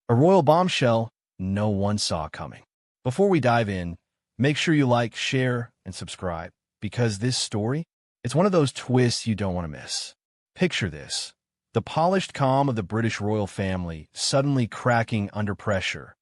A royal bombshell no one saw coming. Before we dive in, make sure you like, share, and subscribe, because this story, it's one of those twists you don't want to miss. Picture this: the polished calm of the British royal family suddenly cracking under pressure,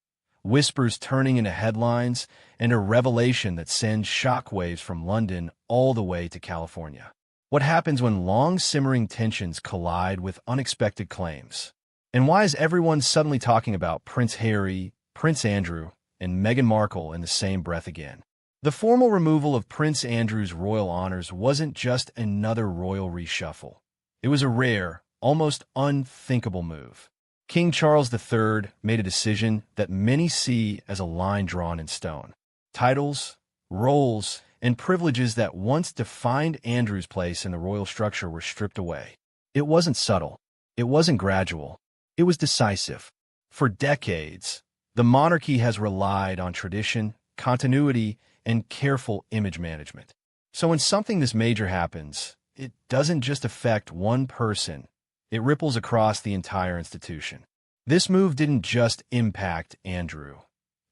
whispers turning into headlines, and a revelation that sends shockwaves from London all the way to California. What happens when long-simmering tensions collide with unexpected claims? And why is everyone suddenly talking about Prince Harry, Prince Andrew, and Meghan Markle in the same breath again? The formal removal of Prince Andrew's royal honors wasn't just another royal reshuffle. It was a rare, almost unthinkable move. King Charles III made a decision that many see as a line drawn in stone. Titles, roles, and privileges that once defined Andrew's place in the royal structure were stripped away. It wasn't subtle. It wasn't gradual. It was decisive. For decades, the monarchy has relied on tradition, continuity, and careful image management. So when something this major happens, it doesn't just affect one person. It ripples across the entire institution. This move didn't just impact Andrew.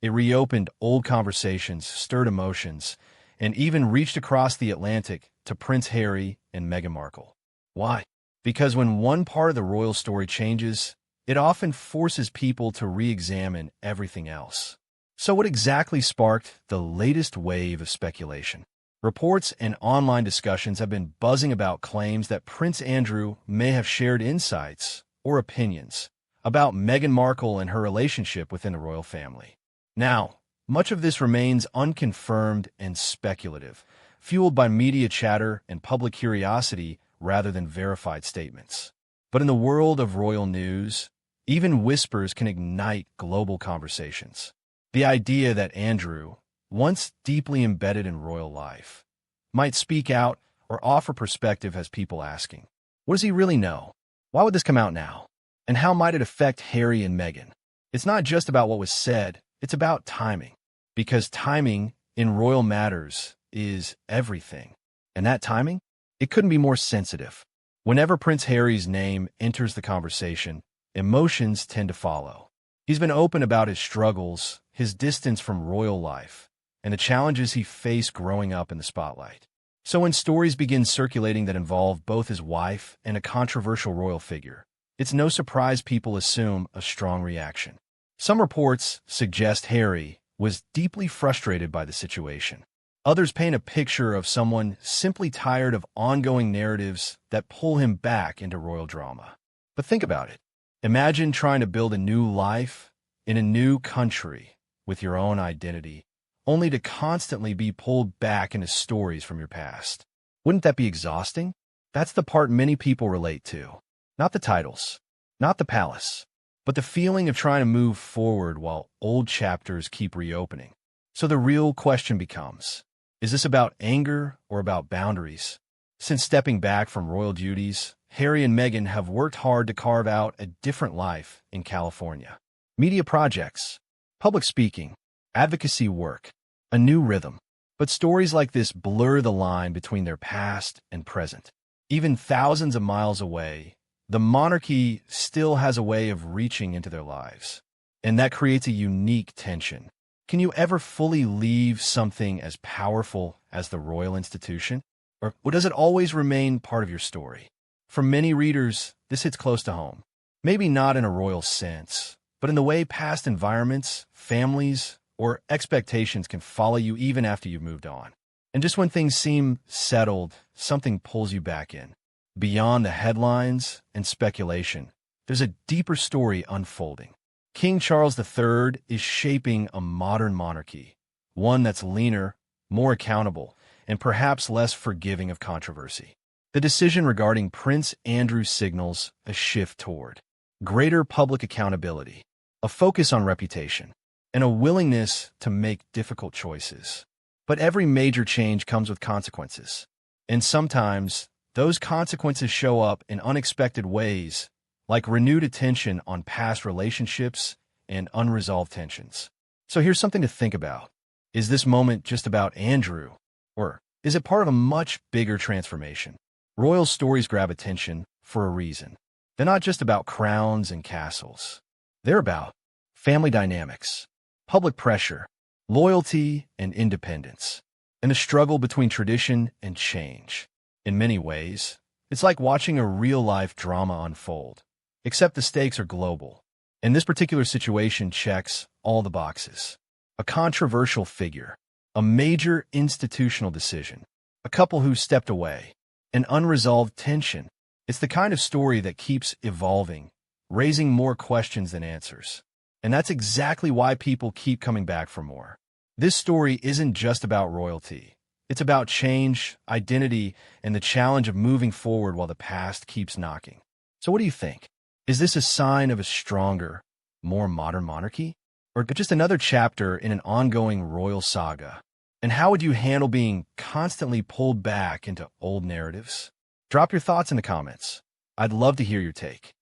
It reopened old conversations, stirred emotions, and even reached across the Atlantic to Prince Harry and Meghan Markle. Why? Because when one part of the royal story changes, it often forces people to re-examine everything else. So what exactly sparked the latest wave of speculation? Reports and online discussions have been buzzing about claims that Prince Andrew may have shared insights or opinions about Meghan Markle and her relationship within the royal family. Now, much of this remains unconfirmed and speculative, fueled by media chatter and public curiosity rather than verified statements. But in the world of royal news, even whispers can ignite global conversations. The idea that Andrew, once deeply embedded in royal life, might speak out or offer perspective has people asking, what does he really know? Why would this come out now? And how might it affect Harry and Meghan? It's not just about what was said, it's about timing. Because timing in royal matters is everything. And that timing, it couldn't be more sensitive. Whenever Prince Harry's name enters the conversation, emotions tend to follow. He's been open about his struggles, his distance from royal life, and the challenges he faced growing up in the spotlight. So when stories begin circulating that involve both his wife and a controversial royal figure, it's no surprise people assume a strong reaction. Some reports suggest Harry was deeply frustrated by the situation. Others paint a picture of someone simply tired of ongoing narratives that pull him back into royal drama. But think about it. Imagine trying to build a new life in a new country with your own identity, only to constantly be pulled back into stories from your past. Wouldn't that be exhausting? That's the part many people relate to. Not the titles, not the palace, but the feeling of trying to move forward while old chapters keep reopening. So the real question becomes, is this about anger or about boundaries? Since stepping back from royal duties, Harry and Meghan have worked hard to carve out a different life in California. Media projects, public speaking, advocacy work, a new rhythm. But stories like this blur the line between their past and present. Even thousands of miles away, the monarchy still has a way of reaching into their lives. And that creates a unique tension. Can you ever fully leave something as powerful as the royal institution? Or does it always remain part of your story? For many readers, this hits close to home. Maybe not in a royal sense, but in the way past environments, families, or expectations can follow you even after you've moved on. And just when things seem settled, something pulls you back in. Beyond the headlines and speculation, there's a deeper story unfolding. King Charles III is shaping a modern monarchy, one that's leaner, more accountable, and perhaps less forgiving of controversy. The decision regarding Prince Andrew signals a shift toward greater public accountability, a focus on reputation, and a willingness to make difficult choices. But every major change comes with consequences. And sometimes, those consequences show up in unexpected ways, like renewed attention on past relationships and unresolved tensions. So here's something to think about. Is this moment just about Andrew? Or is it part of a much bigger transformation? Royal stories grab attention for a reason. They're not just about crowns and castles. They're about family dynamics, public pressure, loyalty and independence, and the struggle between tradition and change. In many ways, it's like watching a real-life drama unfold, except the stakes are global. And this particular situation checks all the boxes. A controversial figure, a major institutional decision, a couple who stepped away, an unresolved tension. It's the kind of story that keeps evolving, raising more questions than answers. And that's exactly why people keep coming back for more. This story isn't just about royalty. It's about change, identity, and the challenge of moving forward while the past keeps knocking. So what do you think? Is this a sign of a stronger, more modern monarchy? Or just another chapter in an ongoing royal saga? And how would you handle being constantly pulled back into old narratives? Drop your thoughts in the comments. I'd love to hear your take.